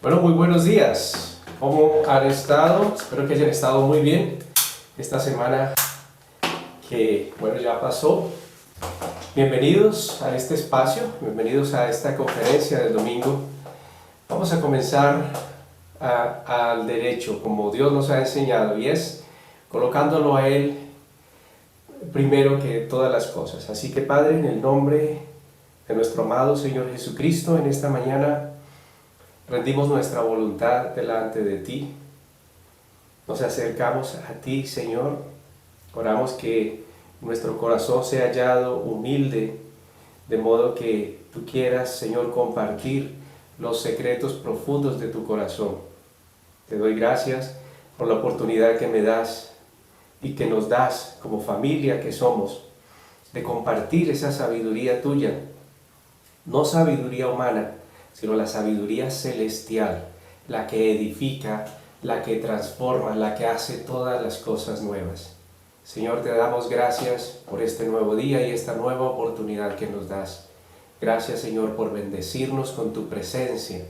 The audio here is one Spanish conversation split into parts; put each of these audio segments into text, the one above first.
Bueno, muy buenos días. ¿Cómo han estado? Espero que hayan estado muy bien esta semana que, bueno, ya pasó. Bienvenidos a este espacio, bienvenidos a esta conferencia del domingo. Vamos a comenzar al derecho, como Dios nos ha enseñado, y es colocándolo a Él primero que todas las cosas. Así que, Padre, en el nombre de nuestro amado Señor Jesucristo, en esta mañana rendimos nuestra voluntad delante de ti, nos acercamos a ti, Señor, oramos que nuestro corazón sea hallado humilde, de modo que tú quieras, Señor, compartir los secretos profundos de tu corazón. Te doy gracias por la oportunidad que me das y que nos das como familia que somos, de compartir esa sabiduría tuya, no sabiduría humana, sino la sabiduría celestial, la que edifica, la que transforma, la que hace todas las cosas nuevas. Señor, te damos gracias por este nuevo día y esta nueva oportunidad que nos das. Gracias, Señor, por bendecirnos con tu presencia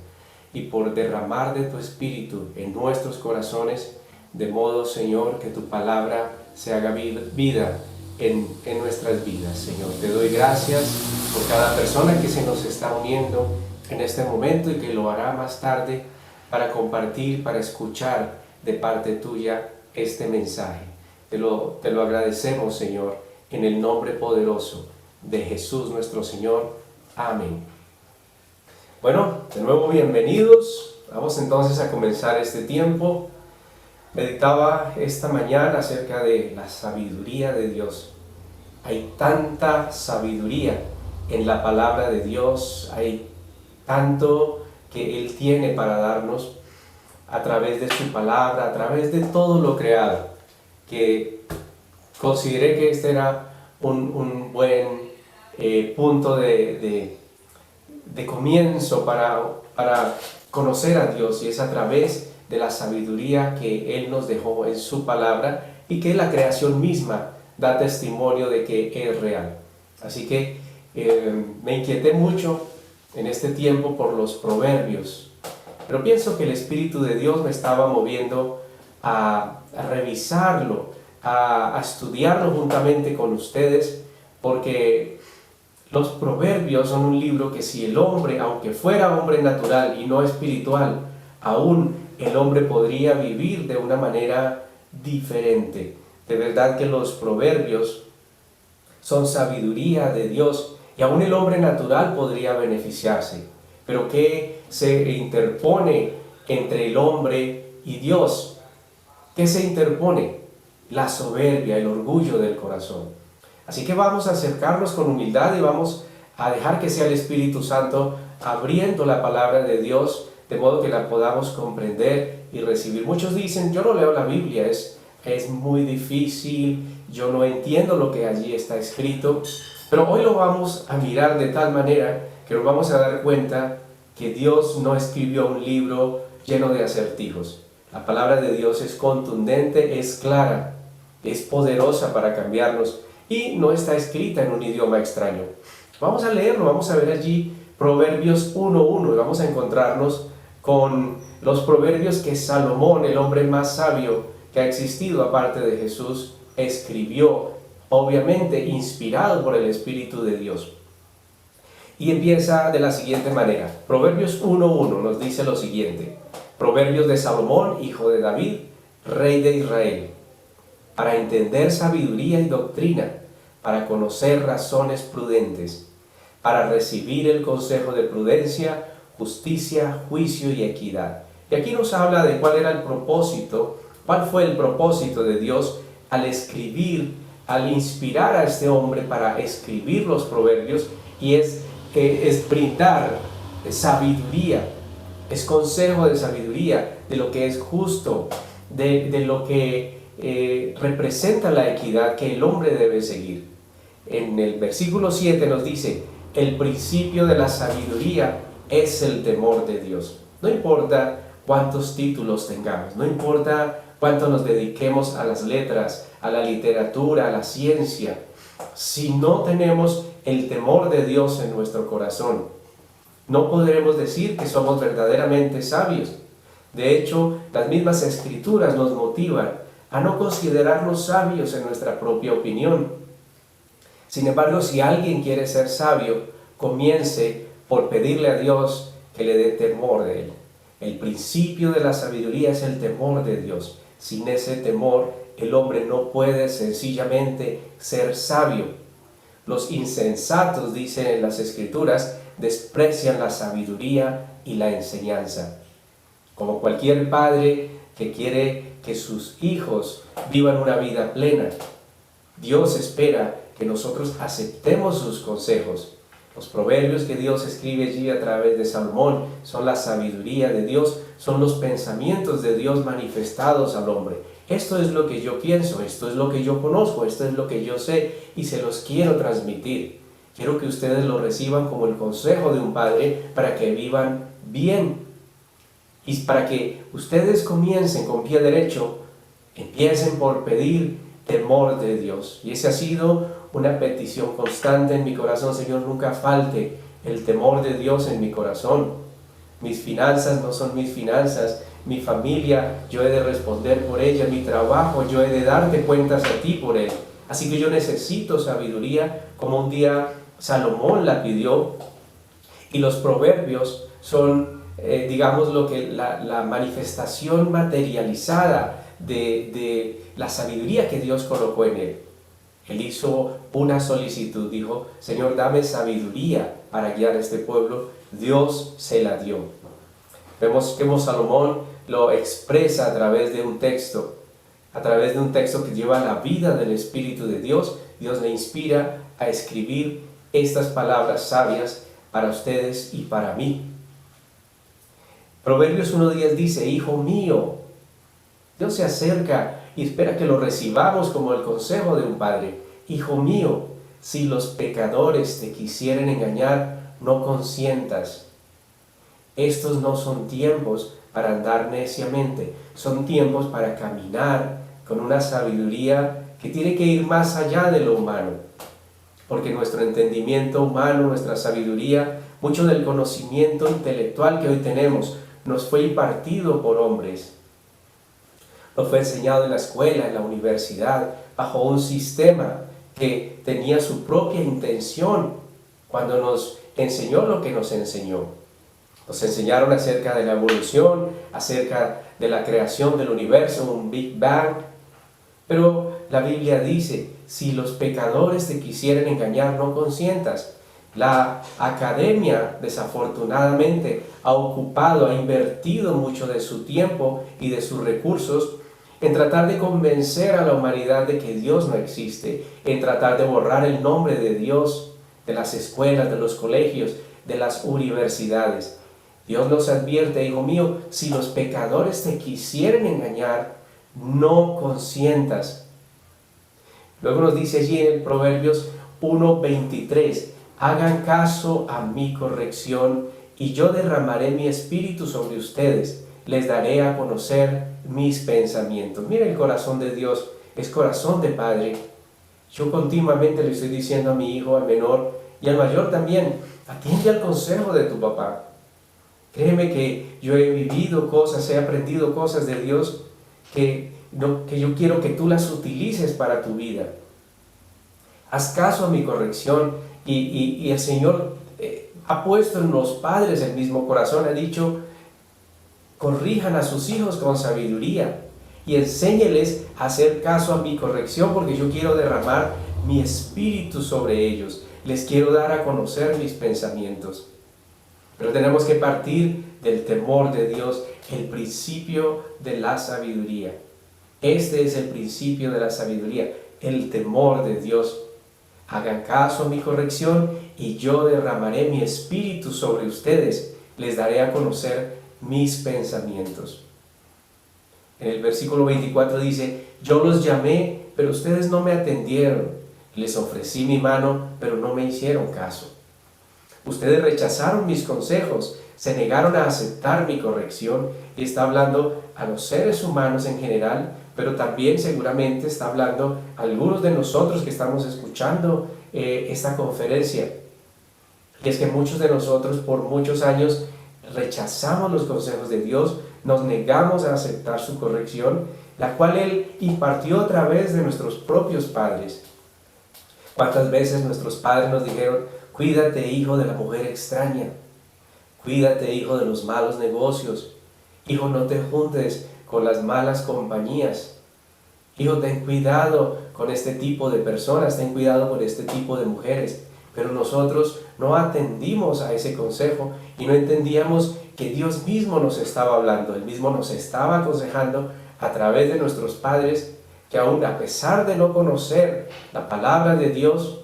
y por derramar de tu Espíritu en nuestros corazones, de modo, Señor, que tu palabra se haga vida en nuestras vidas. Señor, te doy gracias por cada persona que se nos está uniendo en este momento y que lo hará más tarde para compartir, para escuchar de parte tuya este mensaje. Te lo agradecemos, Señor, en el nombre poderoso de Jesús nuestro Señor. Amén. Bueno, de nuevo bienvenidos. Vamos entonces a comenzar este tiempo. Meditaba esta mañana acerca de la sabiduría de Dios. Hay tanta sabiduría en la palabra de Dios, hay tanto que Él tiene para darnos a través de su palabra, a través de todo lo creado, que consideré que este era un buen punto de comienzo para conocer a Dios, y es a través de la sabiduría que Él nos dejó en su palabra y que la creación misma da testimonio de que es real. Así que me inquieté mucho en este tiempo por los proverbios, pero pienso que el Espíritu de Dios me estaba moviendo a revisarlo, a estudiarlo juntamente con ustedes, porque los proverbios son un libro que si el hombre, aunque fuera hombre natural y no espiritual, aún el hombre podría vivir de una manera diferente. De verdad que los proverbios son sabiduría de Dios y aún el hombre natural podría beneficiarse. Pero ¿qué se interpone entre el hombre y Dios? ¿Qué se interpone? La soberbia, el orgullo del corazón. Así que vamos a acercarnos con humildad y vamos a dejar que sea el Espíritu Santo abriendo la palabra de Dios, de modo que la podamos comprender y recibir. Muchos dicen, yo no leo la Biblia, es muy difícil, yo no entiendo lo que allí está escrito. Pero hoy lo vamos a mirar de tal manera que nos vamos a dar cuenta que Dios no escribió un libro lleno de acertijos. La palabra de Dios es contundente, es clara, es poderosa para cambiarnos y no está escrita en un idioma extraño. Vamos a leerlo, vamos a ver allí Proverbios 1:1 y vamos a encontrarnos con los proverbios que Salomón, el hombre más sabio que ha existido aparte de Jesús, escribió, obviamente inspirado por el Espíritu de Dios. Y empieza de la siguiente manera. Proverbios 1:1 nos dice lo siguiente: Proverbios de Salomón, hijo de David, rey de Israel, para entender sabiduría y doctrina, para conocer razones prudentes, para recibir el consejo de prudencia, justicia, juicio y equidad. Y aquí nos habla de cuál era el propósito, cuál fue el propósito de Dios al escribir, al inspirar a este hombre para escribir los proverbios, y es brindar sabiduría, es consejo de sabiduría, de lo que es justo, de lo que representa la equidad que el hombre debe seguir. En el versículo 7 nos dice, el principio de la sabiduría es el temor de Dios. No importa cuántos títulos tengamos, no importa cuánto nos dediquemos a las letras, a la literatura, a la ciencia, si no tenemos el temor de Dios en nuestro corazón, no podremos decir que somos verdaderamente sabios. De hecho, las mismas Escrituras nos motivan a no considerarnos sabios en nuestra propia opinión. Sin embargo, si alguien quiere ser sabio, comience por pedirle a Dios que le dé temor de Él. El principio de la sabiduría es el temor de Dios. Sin ese temor, el hombre no puede sencillamente ser sabio. Los insensatos, dicen en las Escrituras, desprecian la sabiduría y la enseñanza. Como cualquier padre que quiere que sus hijos vivan una vida plena, Dios espera que nosotros aceptemos sus consejos. Los proverbios que Dios escribe allí a través de Salomón son la sabiduría de Dios, son los pensamientos de Dios manifestados al hombre. Esto es lo que yo pienso, esto es lo que yo conozco, esto es lo que yo sé y se los quiero transmitir. Quiero que ustedes lo reciban como el consejo de un padre para que vivan bien. Y para que ustedes comiencen con pie derecho, empiecen por pedir temor de Dios. Y esa ha sido una petición constante en mi corazón. Señor, nunca falte el temor de Dios en mi corazón. Mis finanzas no son mis finanzas. Mi familia, yo he de responder por ella. Mi trabajo, yo he de darte cuentas a ti por él. Así que yo necesito sabiduría, como un día Salomón la pidió. Y los proverbios son, digamos, lo que la manifestación materializada de la sabiduría que Dios colocó en él. Él hizo una solicitud, dijo: Señor, dame sabiduría para guiar a este pueblo. Dios se la dio. Vemos que Salomón lo expresa a través de un texto, que lleva la vida del Espíritu de Dios. Dios le inspira a escribir estas palabras sabias para ustedes y para mí. Proverbios 1:10 dice: Hijo mío, Dios se acerca y espera que lo recibamos como el consejo de un padre. Hijo mío, si los pecadores te quisieren engañar, no consientas. Estos no son tiempos para andar neciamente, son tiempos para caminar con una sabiduría que tiene que ir más allá de lo humano. Porque nuestro entendimiento humano, nuestra sabiduría, mucho del conocimiento intelectual que hoy tenemos, nos fue impartido por hombres. Nos fue enseñado en la escuela, en la universidad, bajo un sistema que tenía su propia intención cuando nos enseñó lo que nos enseñó. Nos enseñaron acerca de la evolución, acerca de la creación del universo, un Big Bang. Pero la Biblia dice: si los pecadores te quisieren engañar, no consientas. La academia, desafortunadamente, ha invertido mucho de su tiempo y de sus recursos en tratar de convencer a la humanidad de que Dios no existe, en tratar de borrar el nombre de Dios de las escuelas, de los colegios, de las universidades. Dios nos advierte: hijo mío, si los pecadores te quisieren engañar, no consientas. Luego nos dice allí en Proverbios 1:23, hagan caso a mi corrección y yo derramaré mi espíritu sobre ustedes, les daré a conocer mis pensamientos. Mira, el corazón de Dios es corazón de padre. Yo continuamente le estoy diciendo a mi hijo, al menor y al mayor también: atiende al consejo de tu papá. Créeme que yo he vivido cosas, he aprendido cosas de Dios que yo quiero que tú las utilices para tu vida. Haz caso a mi corrección y el Señor ha puesto en los padres el mismo corazón. Ha dicho: corrijan a sus hijos con sabiduría y enséñeles a hacer caso a mi corrección, porque yo quiero derramar mi espíritu sobre ellos. Les quiero dar a conocer mis pensamientos. Pero tenemos que partir del temor de Dios, el principio de la sabiduría. Este es el principio de la sabiduría, el temor de Dios. Hagan caso a mi corrección y yo derramaré mi espíritu sobre ustedes. Les daré a conocer mis pensamientos. En el versículo 24 dice: yo los llamé, pero ustedes no me atendieron. Les ofrecí mi mano, pero no me hicieron caso. Ustedes rechazaron mis consejos, se negaron a aceptar mi corrección. Y está hablando a los seres humanos en general, pero también seguramente está hablando a algunos de nosotros que estamos escuchando esta conferencia. Y es que muchos de nosotros por muchos años rechazamos los consejos de Dios, nos negamos a aceptar su corrección, la cual Él impartió a través de nuestros propios padres. ¿Cuántas veces nuestros padres nos dijeron: cuídate, hijo, de la mujer extraña, cuídate, hijo, de los malos negocios, hijo, no te juntes con las malas compañías, hijo, ten cuidado con este tipo de personas, ten cuidado con este tipo de mujeres? Pero nosotros no atendimos a ese consejo y no entendíamos que Dios mismo nos estaba hablando, Él mismo nos estaba aconsejando a través de nuestros padres, que aún a pesar de no conocer la palabra de Dios,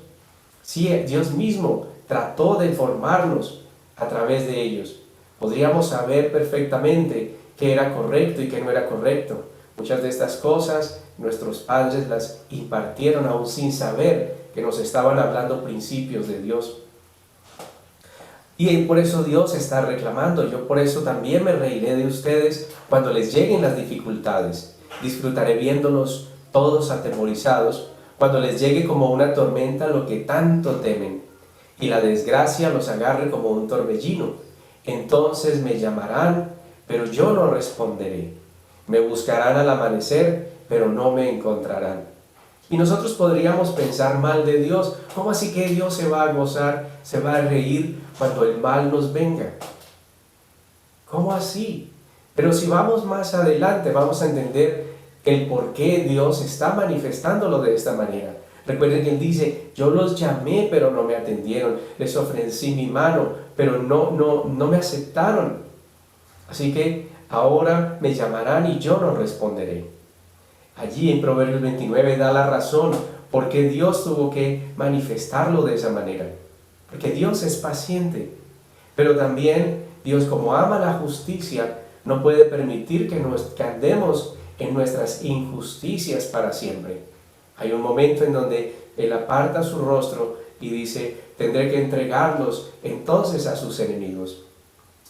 sí, Dios mismo trató de formarnos a través de ellos. Podríamos saber perfectamente qué era correcto y qué no era correcto. Muchas de estas cosas nuestros padres las impartieron aún sin saber que nos estaban hablando principios de Dios. Y por eso Dios está reclamando. Yo por eso también me reiré de ustedes cuando les lleguen las dificultades. Disfrutaré viéndolos todos atemorizados, cuando les llegue como una tormenta lo que tanto temen, y la desgracia los agarre como un torbellino. Entonces me llamarán, pero yo no responderé. Me buscarán al amanecer, pero no me encontrarán. Y nosotros podríamos pensar mal de Dios. ¿Cómo así que Dios se va a gozar, se va a reír cuando el mal nos venga? ¿Cómo así? Pero si vamos más adelante, vamos a entender el por qué Dios está manifestándolo de esta manera. Recuerden que Él dice: yo los llamé, pero no me atendieron. Les ofrecí mi mano, pero no me aceptaron. Así que ahora me llamarán y yo no responderé. Allí en Proverbios 29 da la razón por qué Dios tuvo que manifestarlo de esa manera. Porque Dios es paciente, pero también Dios, como ama la justicia, no puede permitir que andemos en nuestras injusticias para siempre. Hay un momento en donde Él aparta su rostro y dice: tendré que entregarlos entonces a sus enemigos.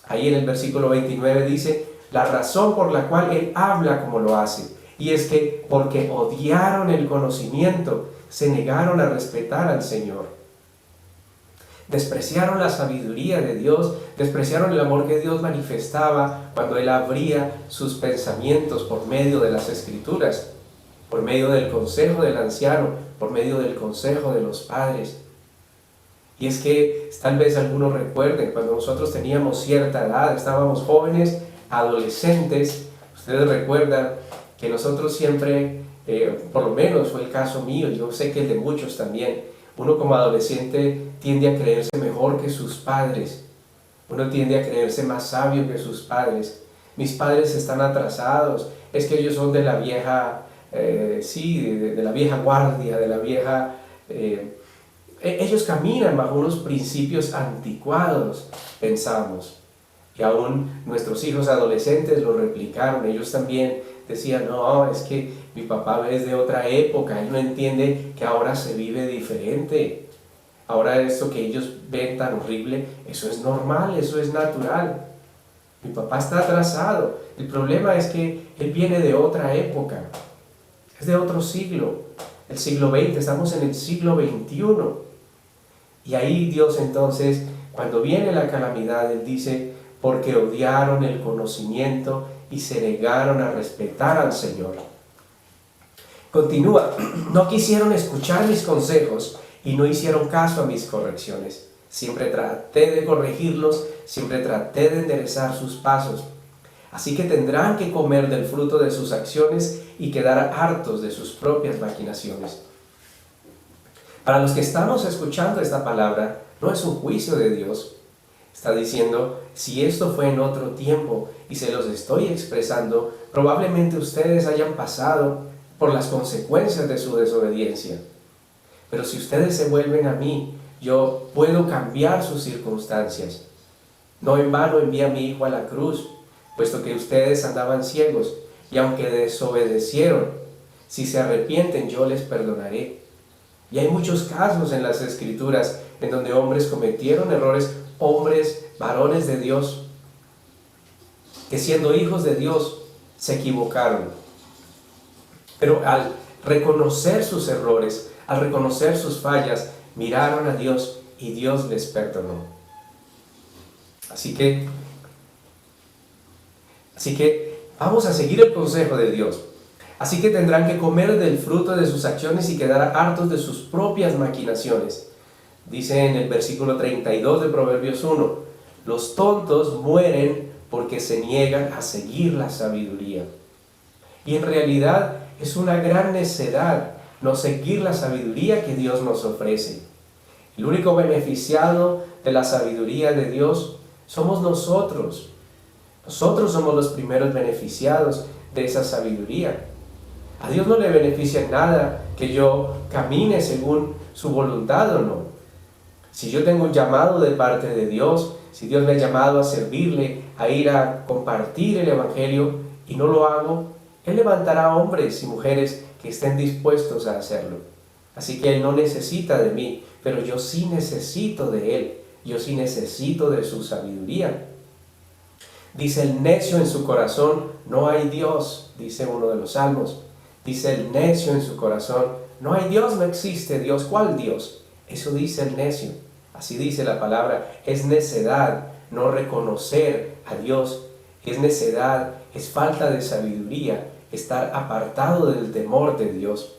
Ahí en el versículo 29 dice la razón por la cual Él habla como lo hace. Y es que porque odiaron el conocimiento, se negaron a respetar al Señor. Despreciaron la sabiduría de Dios, despreciaron el amor que Dios manifestaba cuando Él abría sus pensamientos por medio de las Escrituras, por medio del consejo del anciano, por medio del consejo de los padres. Y es que tal vez algunos recuerden, cuando nosotros teníamos cierta edad, estábamos jóvenes, adolescentes, ustedes recuerdan que nosotros siempre, por lo menos fue el caso mío, yo sé que el de muchos también, uno como adolescente tiende a creerse mejor que sus padres, uno tiende a creerse más sabio que sus padres. Mis padres están atrasados, es que ellos son de la vieja, de la vieja guardia, de la vieja... ellos caminan bajo unos principios anticuados, pensamos. Y aún nuestros hijos adolescentes lo replicaron, ellos también decían: no, es que mi papá es de otra época, él no entiende que ahora se vive diferente. Ahora esto que ellos ven tan horrible, eso es normal, eso es natural. Mi papá está atrasado. El problema es que él viene de otra época, es de otro siglo, el siglo XX, estamos en el siglo XXI. Y ahí Dios entonces, cuando viene la calamidad, Él dice: porque odiaron el conocimiento y se negaron a respetar al Señor. Continúa: no quisieron escuchar mis consejos y no hicieron caso a mis correcciones. Siempre traté de corregirlos, siempre traté de enderezar sus pasos. Así que tendrán que comer del fruto de sus acciones y quedar hartos de sus propias maquinaciones. Para los que estamos escuchando esta palabra, no es un juicio de Dios. Está diciendo: si esto fue en otro tiempo y se los estoy expresando, probablemente ustedes hayan pasado por las consecuencias de su desobediencia. Pero si ustedes se vuelven a mí, yo puedo cambiar sus circunstancias. No en vano envié a mi Hijo a la cruz, puesto que ustedes andaban ciegos, y aunque desobedecieron, si se arrepienten, yo les perdonaré. Y hay muchos casos en las Escrituras en donde hombres cometieron errores, hombres, varones de Dios, que siendo hijos de Dios se equivocaron. Pero al reconocer sus errores, al reconocer sus fallas, miraron a Dios y Dios les perdonó. Así que vamos a seguir el consejo de Dios. Así que tendrán que comer del fruto de sus acciones y quedar hartos de sus propias maquinaciones. Dice en el versículo 32 de Proverbios 1, los tontos mueren porque se niegan a seguir la sabiduría. Y en realidad es una gran necedad no seguir la sabiduría que Dios nos ofrece. El único beneficiado de la sabiduría de Dios somos nosotros. Nosotros somos los primeros beneficiados de esa sabiduría. A Dios no le beneficia en nada que yo camine según su voluntad o no. Si yo tengo un llamado de parte de Dios, si Dios me ha llamado a servirle, a ir a compartir el Evangelio y no lo hago, Él levantará hombres y mujeres que estén dispuestos a hacerlo. Así que Él no necesita de mí, pero yo sí necesito de Él. Yo sí necesito de su sabiduría. Dice el necio en su corazón, no hay Dios, dice uno de los salmos. Dice el necio en su corazón, no hay Dios, no existe Dios. ¿Cuál Dios? Eso dice el necio. Así dice la palabra. Es necedad no reconocer a Dios. Es necedad, es falta de sabiduría, estar apartado del temor de Dios.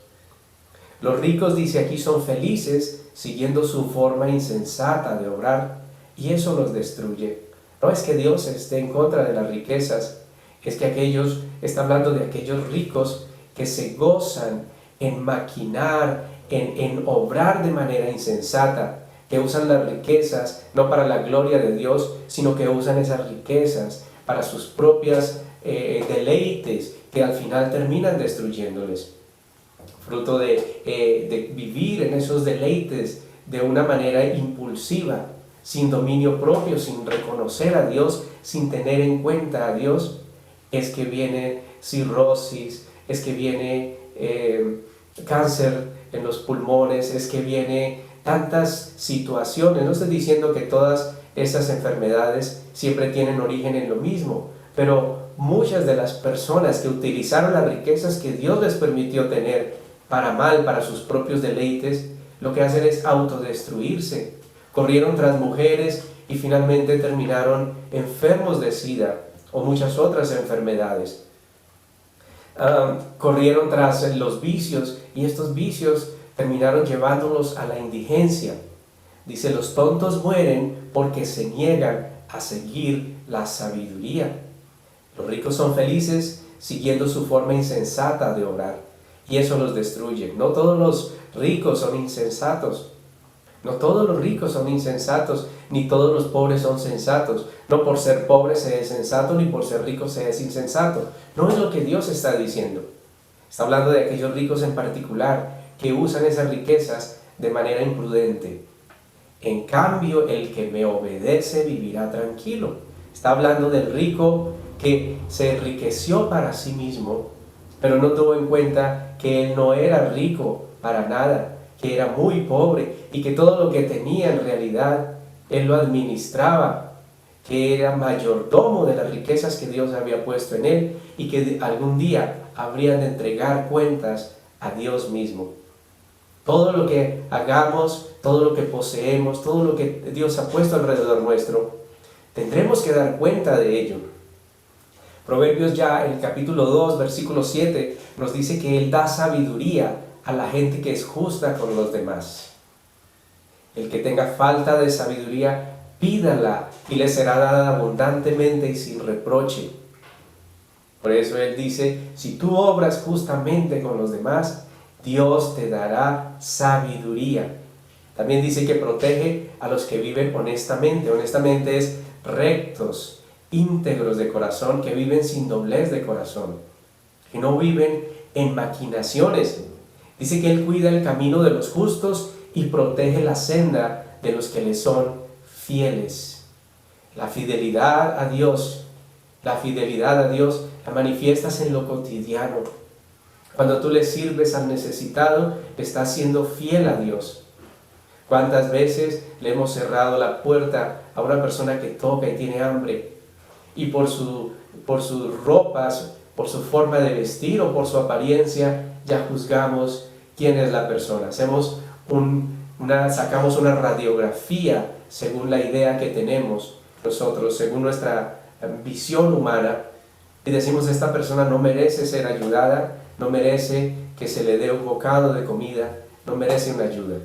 Los ricos, dice aquí, son felices siguiendo su forma insensata de obrar, y eso los destruye. No es que Dios esté en contra de las riquezas, es que está hablando de aquellos ricos que se gozan en maquinar, en obrar de manera insensata, que usan las riquezas no para la gloria de Dios, sino que usan esas riquezas para sus propias deleites, que al final terminan destruyéndoles. Fruto de vivir en esos deleites de una manera impulsiva, sin dominio propio, sin reconocer a Dios, sin tener en cuenta a Dios, es que viene cirrosis, es que viene cáncer en los pulmones, es que viene tantas situaciones. No estoy diciendo que todas esas enfermedades siempre tienen origen en lo mismo, pero muchas de las personas que utilizaron las riquezas que Dios les permitió tener para mal, para sus propios deleites, lo que hacen es autodestruirse. Corrieron tras mujeres y finalmente terminaron enfermos de SIDA o muchas otras enfermedades. Corrieron tras los vicios y estos vicios terminaron llevándolos a la indigencia. Dice, los tontos mueren porque se niegan a seguir la sabiduría. Los ricos son felices siguiendo su forma insensata de obrar, y eso los destruye. No todos los ricos son insensatos. No todos los ricos son insensatos, ni todos los pobres son sensatos. No por ser pobre se es sensato, ni por ser rico se es insensato. No es lo que Dios está diciendo. Está hablando de aquellos ricos en particular que usan esas riquezas de manera imprudente. En cambio, el que me obedece vivirá tranquilo. Está hablando del rico que se enriqueció para sí mismo, pero no tuvo en cuenta que él no era rico para nada, que era muy pobre y que todo lo que tenía en realidad él lo administraba, que era mayordomo de las riquezas que Dios había puesto en él y que algún día habrían de entregar cuentas a Dios mismo. Todo lo que hagamos, todo lo que poseemos, todo lo que Dios ha puesto alrededor nuestro, tendremos que dar cuenta de ello. Proverbios ya en el capítulo 2, versículo 7, nos dice que Él da sabiduría a la gente que es justa con los demás. El que tenga falta de sabiduría, pídala y le será dada abundantemente y sin reproche. Por eso Él dice, si tú obras justamente con los demás, Dios te dará sabiduría. También dice que protege a los que viven honestamente. Honestamente es rectos, íntegros de corazón, que viven sin doblez de corazón, que no viven en maquinaciones. Dice que Él cuida el camino de los justos y protege la senda de los que le son fieles. La fidelidad a Dios la manifiestas en lo cotidiano. Cuando tú le sirves al necesitado, estás siendo fiel a Dios. ¿Cuántas veces le hemos cerrado la puerta a una persona que toca y tiene hambre? Y por sus ropas, por su forma de vestir o por su apariencia, ya juzgamos quién es la persona. Sacamos una radiografía según la idea que tenemos nosotros según nuestra visión humana y decimos esta persona no merece ser ayudada, no merece que se le dé un bocado de comida, no merece una ayuda.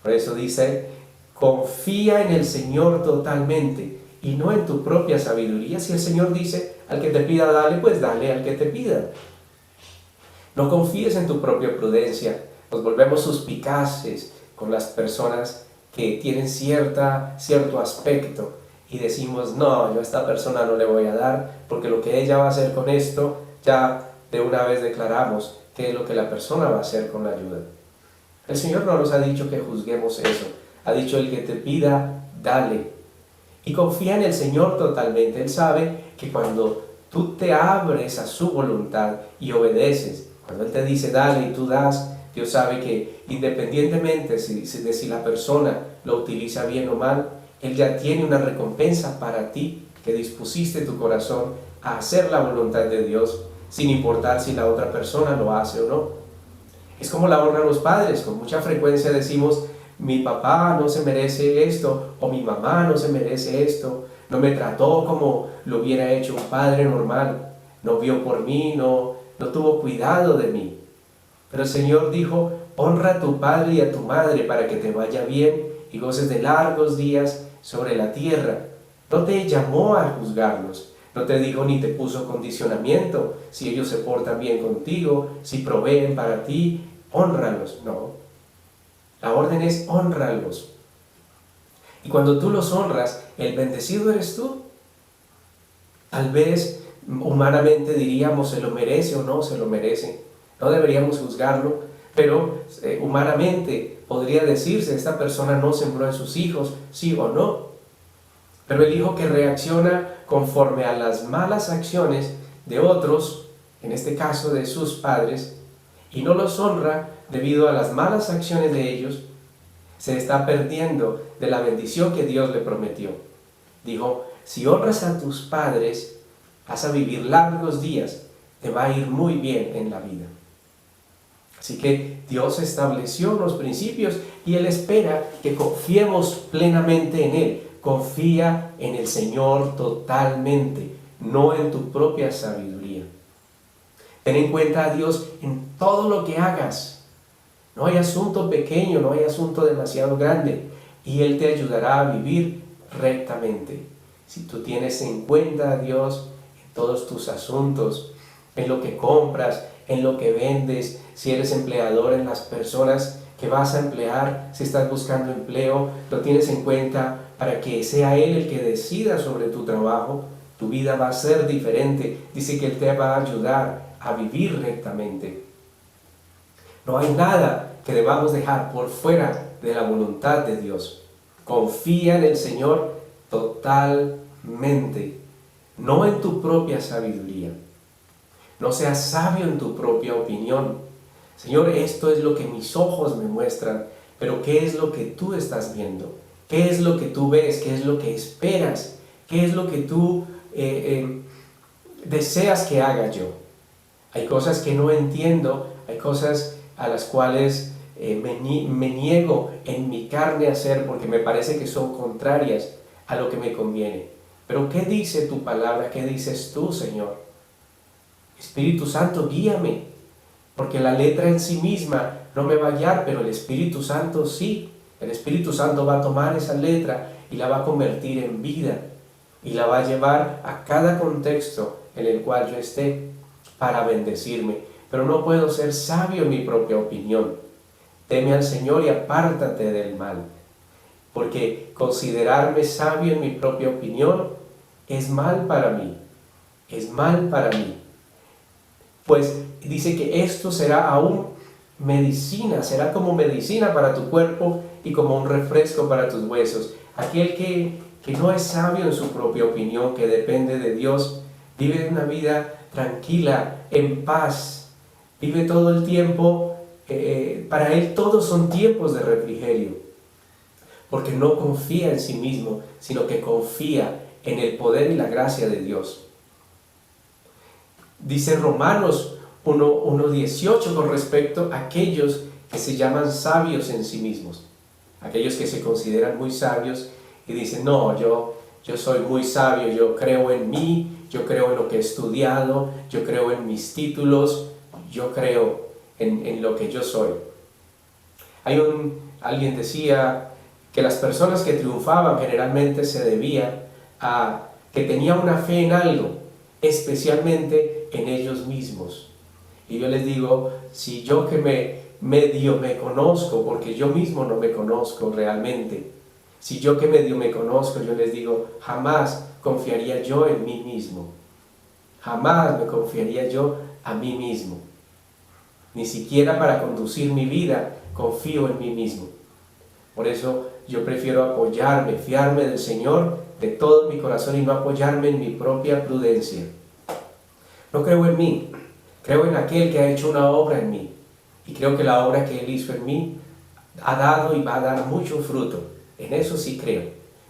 Por eso dice, confía en el Señor totalmente y no en tu propia sabiduría. Si el Señor dice, al que te pida dale, pues dale al que te pida. No confíes en tu propia prudencia. Nos volvemos suspicaces con las personas que tienen cierto aspecto y decimos, no, yo a esta persona no le voy a dar porque lo que ella va a hacer con esto, ya de una vez declaramos qué es lo que la persona va a hacer con la ayuda. El Señor no nos ha dicho que juzguemos eso. Ha dicho, el que te pida, dale. Y confía en el Señor totalmente. Él sabe que cuando tú te abres a su voluntad y obedeces, cuando Él te dice dale y tú das, Dios sabe que independientemente de si la persona lo utiliza bien o mal, Él ya tiene una recompensa para ti que dispusiste tu corazón a hacer la voluntad de Dios, sin importar si la otra persona lo hace o no. Es como la honra a los padres. Con mucha frecuencia decimos, mi papá no se merece esto, o mi mamá no se merece esto, no me trató como lo hubiera hecho un padre normal, no vio por mí, no tuvo cuidado de mí. Pero el Señor dijo, honra a tu padre y a tu madre para que te vaya bien y goces de largos días sobre la tierra. No te llamó a juzgarlos, no te dijo ni te puso condicionamiento, si ellos se portan bien contigo, si proveen para ti, hónralos. No, la orden es hónralos. Y cuando tú los honras, el bendecido eres tú. Tal vez humanamente diríamos, ¿se lo merece o no se lo merece? No deberíamos juzgarlo, pero humanamente podría decirse, esta persona no sembró en sus hijos, sí o no. Pero el hijo que reacciona conforme a las malas acciones de otros, en este caso de sus padres, y no los honra debido a las malas acciones de ellos, se está perdiendo de la bendición que Dios le prometió. Dijo, si honras a tus padres, vas a vivir largos días, te va a ir muy bien en la vida. Así que Dios estableció los principios y Él espera que confiemos plenamente en Él. Confía en el Señor totalmente, no en tu propia sabiduría. Ten en cuenta a Dios en todo lo que hagas. No hay asunto pequeño, no hay asunto demasiado grande, y Él te ayudará a vivir rectamente. Si tú tienes en cuenta a Dios en todos tus asuntos, en lo que compras, en lo que vendes, si eres empleador, en las personas que vas a emplear, si estás buscando empleo, lo tienes en cuenta para que sea Él el que decida sobre tu trabajo, tu vida va a ser diferente. Dice que Él te va a ayudar a vivir rectamente. No hay nada que debamos dejar por fuera de la voluntad de Dios. Confía en el Señor totalmente, no en tu propia sabiduría. No seas sabio en tu propia opinión. Señor, esto es lo que mis ojos me muestran, pero ¿qué es lo que tú estás viendo? ¿Qué es lo que tú ves? ¿Qué es lo que esperas? ¿Qué es lo que tú deseas que haga yo? Hay cosas que no entiendo, hay cosas a las cuales me niego en mi carne a hacer porque me parece que son contrarias a lo que me conviene. Pero ¿qué dice tu palabra? ¿Qué dices tú, Señor? Espíritu Santo, guíame, porque la letra en sí misma no me va a guiar, pero el Espíritu Santo sí. El Espíritu Santo va a tomar esa letra y la va a convertir en vida y la va a llevar a cada contexto en el cual yo esté para bendecirme. Pero no puedo ser sabio en mi propia opinión. Teme al Señor y apártate del mal, porque considerarme sabio en mi propia opinión es mal para mí, es mal para mí. Pues dice que esto será aún medicina, será como medicina para tu cuerpo y como un refresco para tus huesos. Aquel que no es sabio en su propia opinión, que depende de Dios, vive una vida tranquila, en paz, vive todo el tiempo, para él todos son tiempos de refrigerio, porque no confía en sí mismo, sino que confía en el poder y la gracia de Dios. Dice Romanos 1:18 con respecto a aquellos que se llaman sabios en sí mismos, aquellos que se consideran muy sabios y dicen, no, yo yo soy muy sabio, yo creo en mí, yo creo en lo que he estudiado, yo creo en mis títulos, yo creo en lo que yo soy. Alguien decía que las personas que triunfaban generalmente se debía a que tenían una fe en algo, especialmente en ellos mismos. Y yo les digo, si yo que medio me conozco, porque yo mismo no me conozco realmente, si yo que medio me conozco, yo les digo, jamás confiaría yo en mí mismo, jamás me confiaría yo a mí mismo, ni siquiera para conducir mi vida confío en mí mismo. Por eso yo prefiero apoyarme, fiarme del Señor de todo mi corazón y no apoyarme en mi propia prudencia. No creo en mí, creo en aquel que ha hecho una obra en mí. Y creo que la obra que Él hizo en mí ha dado y va a dar mucho fruto. En eso sí creo.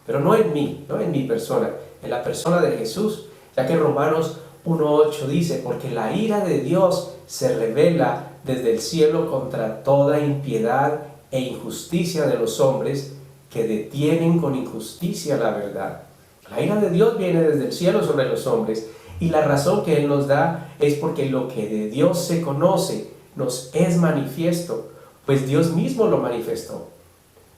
Pero no en mí, no en mi persona, en la persona de Jesús. Ya que Romanos 1:8 dice, porque la ira de Dios se revela desde el cielo contra toda impiedad e injusticia de los hombres que detienen con injusticia la verdad. La ira de Dios viene desde el cielo sobre los hombres y la razón que Él nos da es porque lo que de Dios se conoce nos es manifiesto, pues Dios mismo lo manifestó.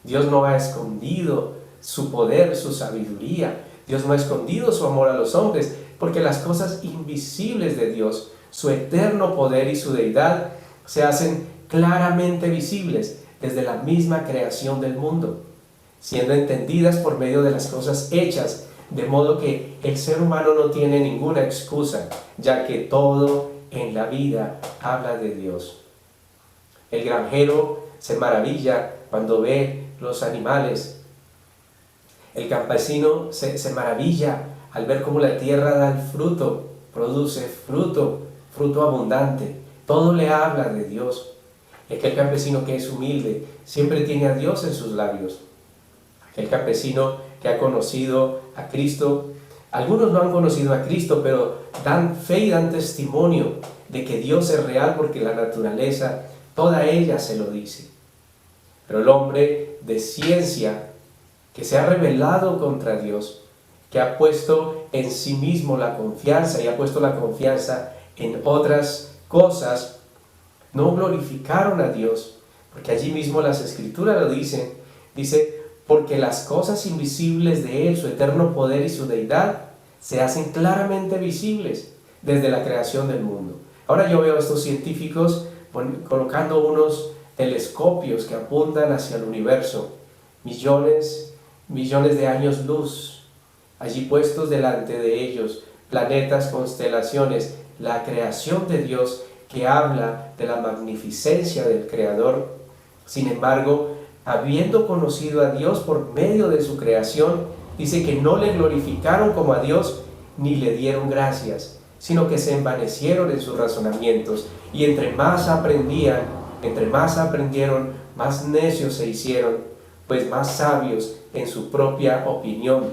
Dios no ha escondido su poder, su sabiduría. Dios no ha escondido su amor a los hombres, porque las cosas invisibles de Dios, su eterno poder y su deidad, se hacen claramente visibles desde la misma creación del mundo, siendo entendidas por medio de las cosas hechas, de modo que el ser humano no tiene ninguna excusa, ya que todo en la vida habla de Dios. El granjero se maravilla cuando ve los animales. El campesino se maravilla al ver cómo la tierra da el fruto, produce fruto abundante. Todo le habla de Dios. Aquel campesino que es humilde siempre tiene a Dios en sus labios. Aquel campesino que ha conocido a Cristo, algunos no han conocido a Cristo, pero dan fe y dan testimonio de que Dios es real porque la naturaleza, toda ella se lo dice. Pero el hombre de ciencia que se ha rebelado contra Dios, que ha puesto en sí mismo la confianza y ha puesto la confianza en otras cosas, no glorificaron a Dios, porque allí mismo las Escrituras lo dicen, dice, porque las cosas invisibles de Él, su eterno poder y su deidad, se hacen claramente visibles desde la creación del mundo. Ahora yo veo a estos científicos colocando unos telescopios que apuntan hacia el universo, millones de años luz, allí puestos delante de ellos, planetas, constelaciones, la creación de Dios que habla de la magnificencia del Creador. Sin embargo, habiendo conocido a Dios por medio de su creación, dice que no le glorificaron como a Dios ni le dieron gracias, sino que se envanecieron en sus razonamientos y entre más aprendieron, más necios se hicieron, pues más sabios en su propia opinión.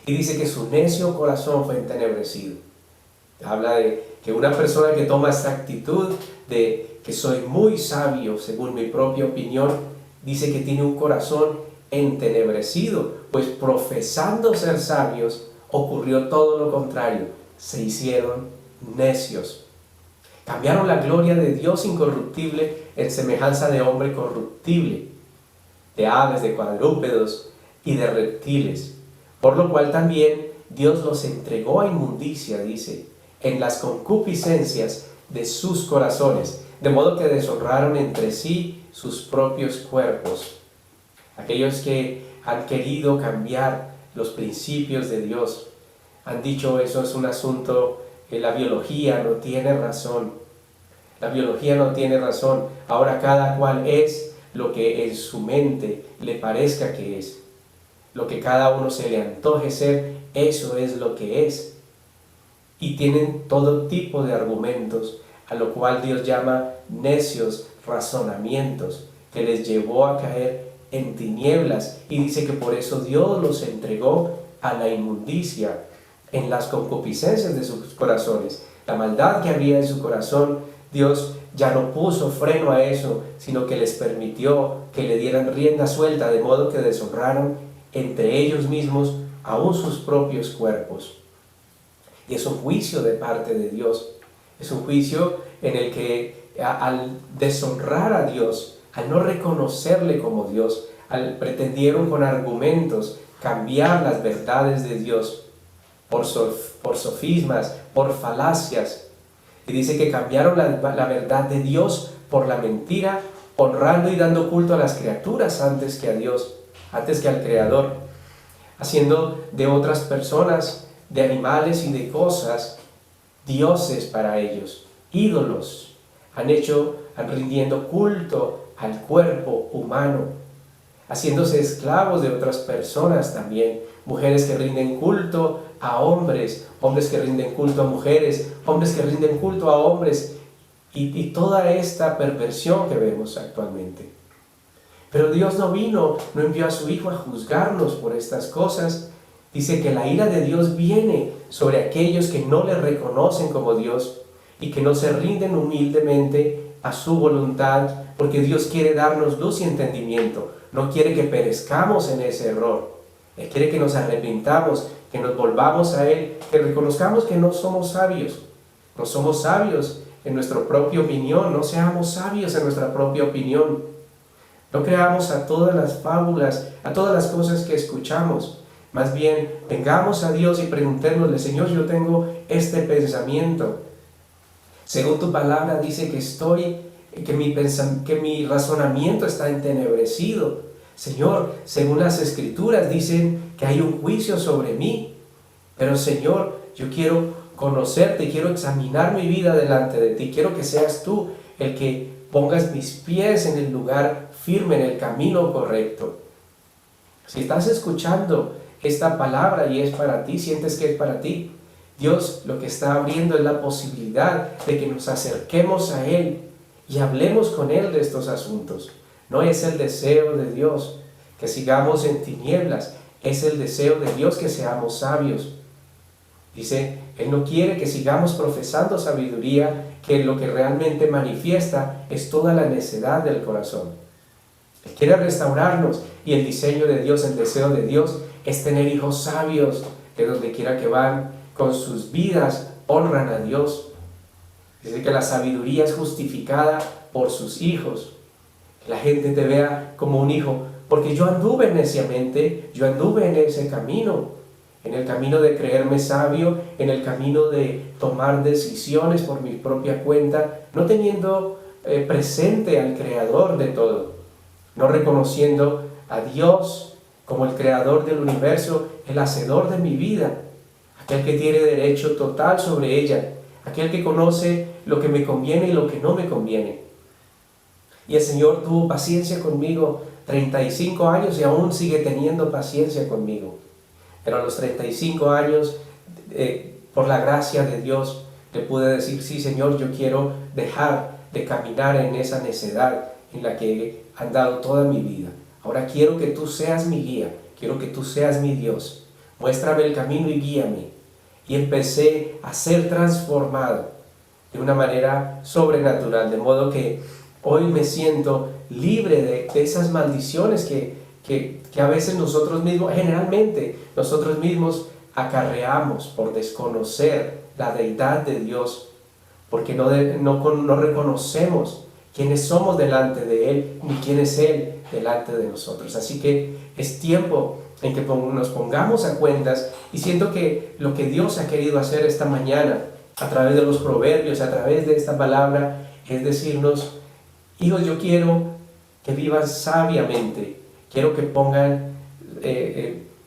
Y dice que su necio corazón fue entenebrecido. Habla de que una persona que toma esta actitud de que soy muy sabio según mi propia opinión, dice que tiene un corazón entenebrecido, pues profesando ser sabios, ocurrió todo lo contrario, se hicieron necios. Cambiaron la gloria de Dios incorruptible en semejanza de hombre corruptible, de aves, de cuadrúpedos y de reptiles, por lo cual también Dios los entregó a inmundicia, dice, en las concupiscencias de sus corazones, de modo que deshonraron entre sí sus propios cuerpos. Aquellos que han querido cambiar los principios de Dios, han dicho eso es un asunto que la biología no tiene razón. La biología no tiene razón. Ahora cada cual es lo que en su mente le parezca que es. Lo que cada uno se le antoje ser, eso es lo que es. Y tienen todo tipo de argumentos, a lo cual Dios llama necios razonamientos, que les llevó a caer en tinieblas, y dice que por eso Dios los entregó a la inmundicia, en las concupiscencias de sus corazones. La maldad que había en su corazón, Dios ya no puso freno a eso, sino que les permitió que le dieran rienda suelta, de modo que deshonraron entre ellos mismos aún sus propios cuerpos. Y es un juicio de parte de Dios. Es un juicio en el que al deshonrar a Dios, al no reconocerle como Dios, pretendieron con argumentos cambiar las verdades de Dios por sofismas, por falacias. Y dice que cambiaron la verdad de Dios por la mentira, honrando y dando culto a las criaturas antes que a Dios, antes que al Creador, haciendo de otras personas, de animales y de cosas, dioses para ellos, ídolos. Han rindiendo culto al cuerpo humano, haciéndose esclavos de otras personas también, mujeres que rinden culto a hombres, hombres que rinden culto a mujeres, hombres que rinden culto a hombres, y toda esta perversión que vemos actualmente. Pero Dios no envió a su Hijo a juzgarnos por estas cosas. Dice que la ira de Dios viene sobre aquellos que no le reconocen como Dios y que no se rinden humildemente a su voluntad, porque Dios quiere darnos luz y entendimiento. No quiere que perezcamos en ese error. Él quiere que nos arrepintamos, que nos volvamos a Él, que reconozcamos que no somos sabios. No somos sabios en nuestra propia opinión, no seamos sabios en nuestra propia opinión. No creamos a todas las fábulas, a todas las cosas que escuchamos. Más bien, vengamos a Dios y preguntémosle: Señor, yo tengo este pensamiento. Según tu palabra dice que mi razonamiento está entenebrecido. Señor, según las Escrituras dicen que hay un juicio sobre mí. Pero Señor, yo quiero conocerte, quiero examinar mi vida delante de ti. Quiero que seas tú el que pongas mis pies en el lugar firme, en el camino correcto. Si estás escuchando esta palabra y es para ti, sientes que es para ti, Dios lo que está abriendo es la posibilidad de que nos acerquemos a Él y hablemos con Él de estos asuntos. No es el deseo de Dios que sigamos en tinieblas, es el deseo de Dios que seamos sabios. Dice, Él no quiere que sigamos profesando sabiduría, que lo que realmente manifiesta es toda la necedad del corazón. Él quiere restaurarnos y el diseño de Dios, el deseo de Dios es tener hijos sabios, que donde quiera que van con sus vidas honran a Dios. Dice que la sabiduría es justificada por sus hijos. Que la gente te vea como un hijo, porque yo anduve neciamente, yo anduve en ese camino, en el camino de creerme sabio, en el camino de tomar decisiones por mi propia cuenta, no teniendo presente al Creador de todo, no reconociendo a Dios como el Creador del universo, el hacedor de mi vida, aquel que tiene derecho total sobre ella, aquel que conoce lo que me conviene y lo que no me conviene. Y el Señor tuvo paciencia conmigo 35 años y aún sigue teniendo paciencia conmigo. Pero a los 35 años, por la gracia de Dios, le pude decir: sí, Señor, yo quiero dejar de caminar en esa necedad en la que he andado toda mi vida. Ahora quiero que tú seas mi guía, quiero que tú seas mi Dios. Muéstrame el camino y guíame. Y empecé a ser transformado de una manera sobrenatural, de modo que hoy me siento libre de esas maldiciones que a veces nosotros mismos, generalmente nosotros mismos acarreamos por desconocer la deidad de Dios, porque no reconocemos quiénes somos delante de Él, ni quién es Él delante de nosotros. Así que es tiempo en que nos pongamos a cuentas, y siento que lo que Dios ha querido hacer esta mañana, a través de los proverbios, a través de esta palabra, es decirnos: hijos, yo quiero que vivan sabiamente, quiero que pongan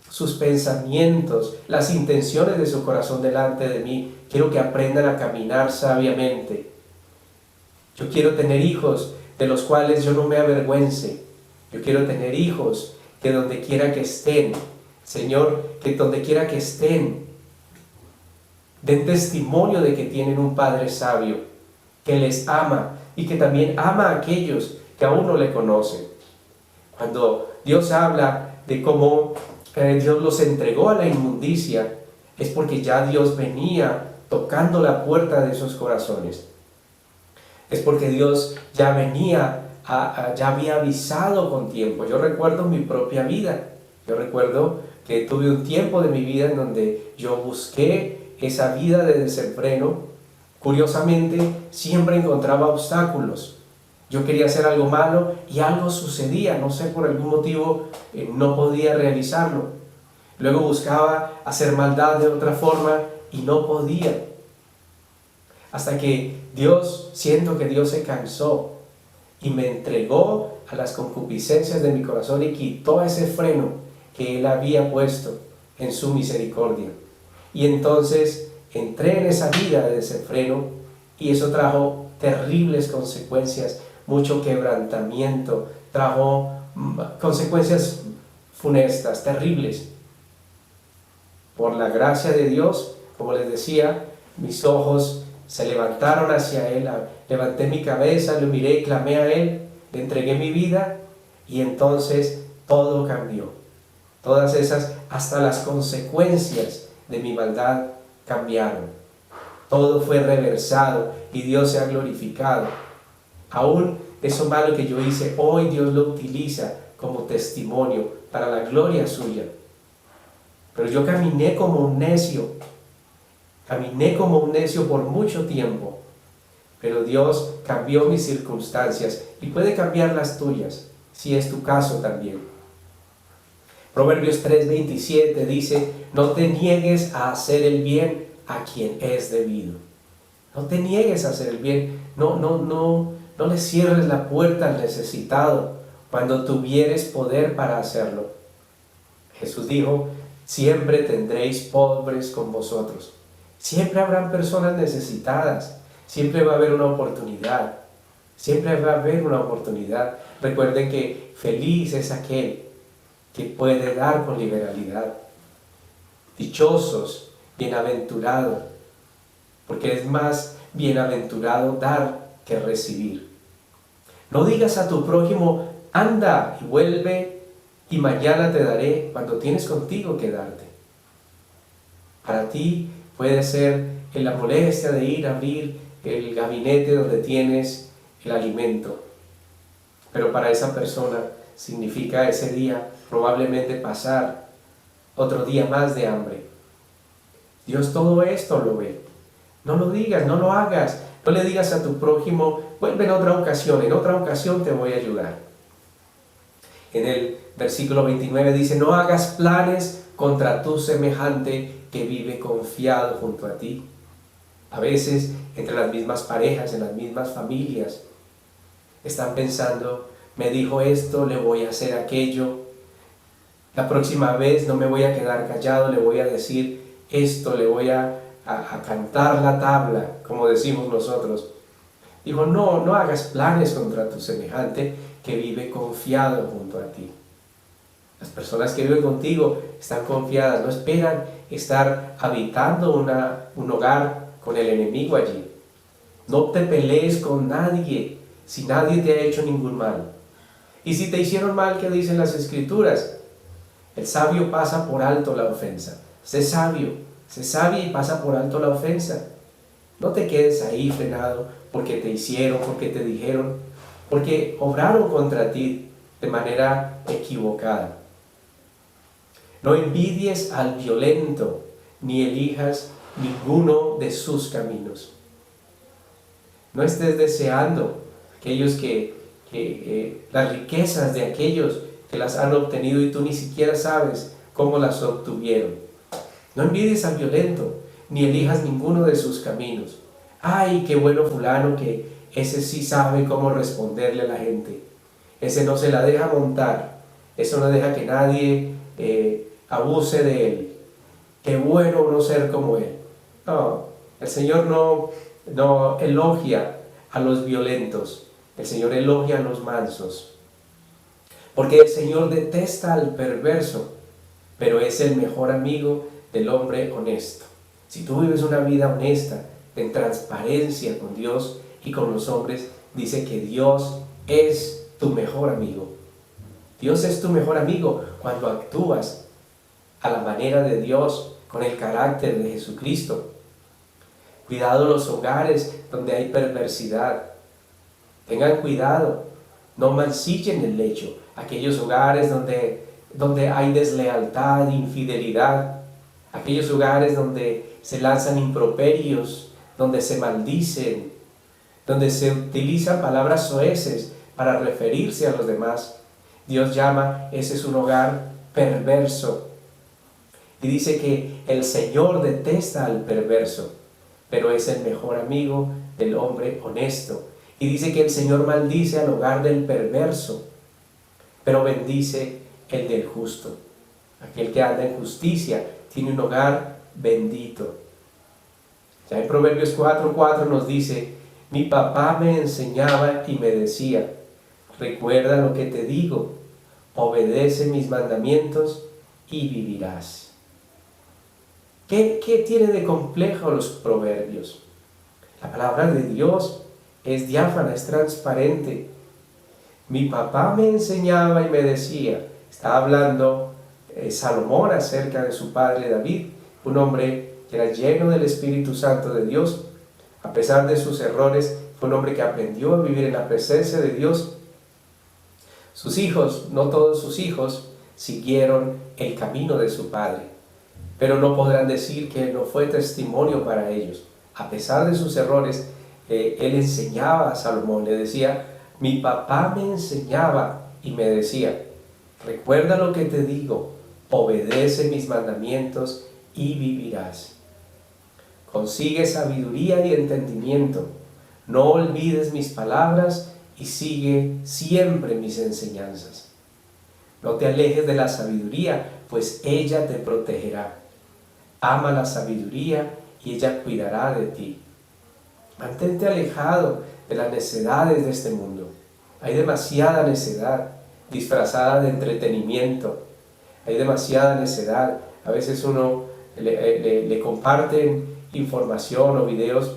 sus pensamientos, las intenciones de su corazón delante de mí, quiero que aprendan a caminar sabiamente. Yo quiero tener hijos de los cuales yo no me avergüence. Yo quiero tener hijos que donde quiera que estén, Señor, que donde quiera que estén, den testimonio de que tienen un Padre sabio, que les ama y que también ama a aquellos que aún no le conocen. Cuando Dios habla de cómo Dios los entregó a la inmundicia, es porque ya Dios venía tocando la puerta de esos corazones. Es porque Dios ya venía, ya había avisado con tiempo. Yo recuerdo mi propia vida. Yo recuerdo que tuve un tiempo de mi vida en donde yo busqué esa vida de desenfreno. Curiosamente, siempre encontraba obstáculos. Yo quería hacer algo malo y algo sucedía, no sé, por algún motivo no podía realizarlo. Luego buscaba hacer maldad de otra forma y no podía. Hasta que siento que Dios se cansó y me entregó a las concupiscencias de mi corazón y quitó ese freno que Él había puesto en su misericordia. Y entonces entré en esa vida de desenfreno y eso trajo terribles consecuencias, mucho quebrantamiento, trajo consecuencias funestas, terribles. Por la gracia de Dios, como les decía, mis ojos se levantaron hacia Él, levanté mi cabeza, lo miré y clamé a Él, le entregué mi vida y entonces todo cambió. Todas esas, hasta las consecuencias de mi maldad cambiaron. Todo fue reversado y Dios se ha glorificado. Aún eso malo que yo hice, hoy Dios lo utiliza como testimonio para la gloria suya. Pero yo caminé como un necio por mucho tiempo, pero Dios cambió mis circunstancias y puede cambiar las tuyas, si es tu caso también. Proverbios 3:27 dice, no te niegues a hacer el bien a quien es debido. No te niegues a hacer el bien, no le cierres la puerta al necesitado cuando tuvieres poder para hacerlo. Jesús dijo, siempre tendréis pobres con vosotros. Siempre habrán personas necesitadas. Siempre va a haber una oportunidad. Siempre va a haber una oportunidad. Recuerden que feliz es aquel que puede dar con liberalidad. Dichosos, bienaventurados, porque es más bienaventurado dar que recibir. No digas a tu prójimo, anda y vuelve y mañana te daré, cuando tienes contigo que darte. Para ti puede ser en la molestia de ir a abrir el gabinete donde tienes el alimento, pero para esa persona significa ese día probablemente pasar otro día más de hambre. Dios todo esto lo ve. No lo digas, no lo hagas. No le digas a tu prójimo, vuelve en otra ocasión te voy a ayudar. En el versículo 29 dice, no hagas planes contra tu semejante que vive confiado junto a ti. A veces, entre las mismas parejas, en las mismas familias, están pensando, me dijo esto, le voy a hacer aquello. La próxima vez no me voy a quedar callado, le voy a decir esto, le voy a cantar la tabla, como decimos nosotros. Dijo, no hagas planes contra tu semejante que vive confiado junto a ti. Las personas que viven contigo están confiadas, no esperan estar habitando un hogar con el enemigo allí. No te pelees con nadie si nadie te ha hecho ningún mal. Y si te hicieron mal, ¿qué dicen las Escrituras? El sabio pasa por alto la ofensa. Sé sabia y pasa por alto la ofensa. No te quedes ahí frenado porque te hicieron, porque te dijeron, porque obraron contra ti de manera equivocada. No envidies al violento, ni elijas ninguno de sus caminos. No estés deseando las riquezas de aquellos que las han obtenido y tú ni siquiera sabes cómo las obtuvieron. No envidies al violento, ni elijas ninguno de sus caminos. ¡Ay, qué bueno fulano que ese sí sabe cómo responderle a la gente! Ese no se la deja montar, eso no deja que nadie abuse de él. ¡Qué bueno uno ser como él! No, el Señor no elogia a los violentos, el Señor elogia a los mansos. Porque el Señor detesta al perverso, pero es el mejor amigo del hombre honesto. Si tú vives una vida honesta, en transparencia con Dios y con los hombres, dice que Dios es tu mejor amigo. Dios es tu mejor amigo cuando actúas a la manera de Dios, con el carácter de Jesucristo. Cuidado los hogares donde hay perversidad. Tengan cuidado, no mancillen el lecho. Aquellos hogares donde donde hay deslealtad, infidelidad, aquellos lugares donde se lanzan improperios, donde se maldicen, donde se utilizan palabras soeces para referirse a los demás. Dios llama, ese es un hogar perverso. Y dice que el Señor detesta al perverso, pero es el mejor amigo del hombre honesto. Y dice que el Señor maldice al hogar del perverso, pero bendice el del justo. Aquel que anda en justicia tiene un hogar bendito. Ya en Proverbios 4:4 nos dice: mi papá me enseñaba y me decía, recuerda lo que te digo, obedece mis mandamientos y vivirás. ¿Qué tiene de complejo los proverbios? La palabra de Dios es diáfana, es transparente. Mi papá me enseñaba y me decía, está hablando Salomón acerca de su padre David, un hombre que era lleno del Espíritu Santo de Dios. A pesar de sus errores, fue un hombre que aprendió a vivir en la presencia de Dios. Sus hijos, no todos sus hijos, siguieron el camino de su padre, pero no podrán decir que no fue testimonio para ellos. A pesar de sus errores, él enseñaba a Salomón, le decía, mi papá me enseñaba y me decía, recuerda lo que te digo, obedece mis mandamientos y vivirás. Consigue sabiduría y entendimiento, no olvides mis palabras y sigue siempre mis enseñanzas. No te alejes de la sabiduría, pues ella te protegerá. Ama la sabiduría y ella cuidará de ti. Mantente alejado de las necedades de este mundo. Hay demasiada necedad disfrazada de entretenimiento. Hay demasiada necedad. A veces uno le comparten información o videos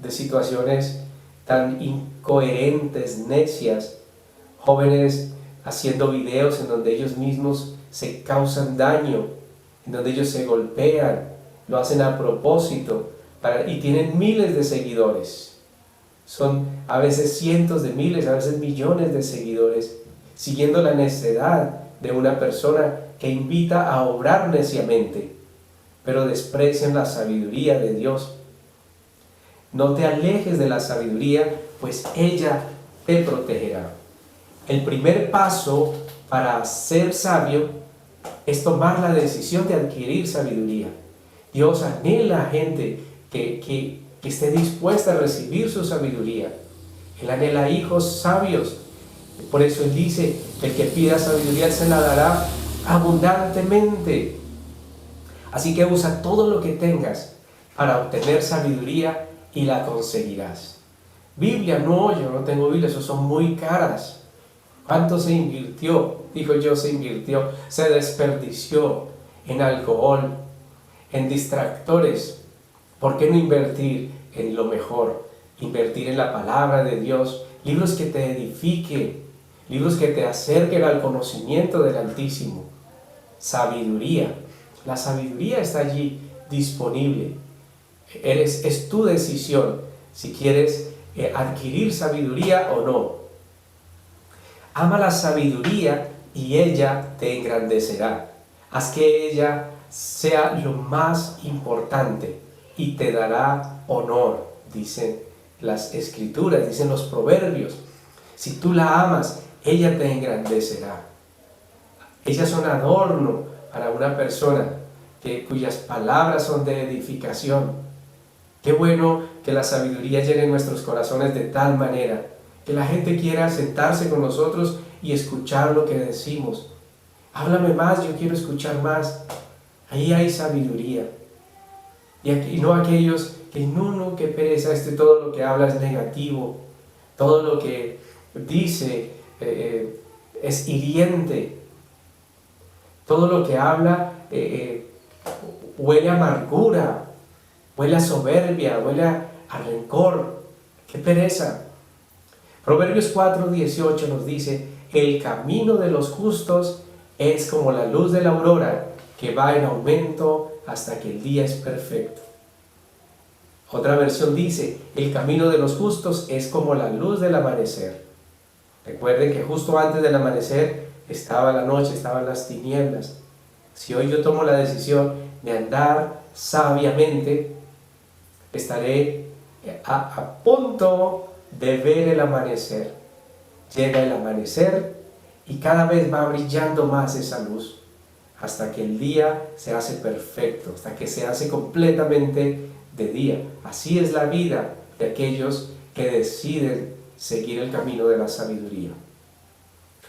de situaciones tan incoherentes, necias. Jóvenes haciendo videos en donde ellos mismos se causan daño, en donde ellos se golpean, lo hacen a propósito y tienen miles de seguidores. Son a veces cientos de miles, a veces millones de seguidores, siguiendo la necedad de una persona que invita a obrar neciamente, pero desprecian la sabiduría de Dios. No te alejes de la sabiduría, pues ella te protegerá. El primer paso para ser sabio es tomar la decisión de adquirir sabiduría. Dios anhela a gente que esté dispuesta a recibir su sabiduría. Él anhela hijos sabios. Por eso Él dice, el que pida sabiduría Él se la dará abundantemente. Así que usa todo lo que tengas para obtener sabiduría y la conseguirás. Biblia, no, yo no tengo Biblia, eso son muy caras. ¿Cuánto se invirtió? Dijo yo, se invirtió, se desperdició en alcohol, en distractores. ¿Por qué no invertir en lo mejor? Invertir en la palabra de Dios, libros que te edifiquen, libros que te acerquen al conocimiento del Altísimo. Sabiduría. La sabiduría está allí disponible. Es tu decisión si quieres adquirir sabiduría o no. Ama la sabiduría y ella te engrandecerá. Haz que ella sea lo más importante y te dará honor, dicen las Escrituras, dicen los Proverbios. Si tú la amas, ella te engrandecerá. Ella es un adorno para una persona cuyas palabras son de edificación. Qué bueno que la sabiduría llene nuestros corazones de tal manera que la gente quiera sentarse con nosotros y escuchar lo que decimos. Háblame más, yo quiero escuchar más. Ahí hay sabiduría. Y no aquellos que no, qué pereza, todo lo que habla es negativo, todo lo que dice es hiriente, todo lo que habla huele a amargura, huele a soberbia, huele a rencor. ¡Qué pereza! Proverbios 4:18 nos dice, el camino de los justos es como la luz de la aurora, que va en aumento hasta que el día es perfecto. Otra versión dice, el camino de los justos es como la luz del amanecer. Recuerden que justo antes del amanecer estaba la noche, estaban las tinieblas. Si hoy yo tomo la decisión de andar sabiamente, estaré a punto de ver el amanecer. Llega el amanecer y cada vez va brillando más esa luz, hasta que el día se hace perfecto, hasta que se hace completamente de día. Así es la vida de aquellos que deciden seguir el camino de la sabiduría.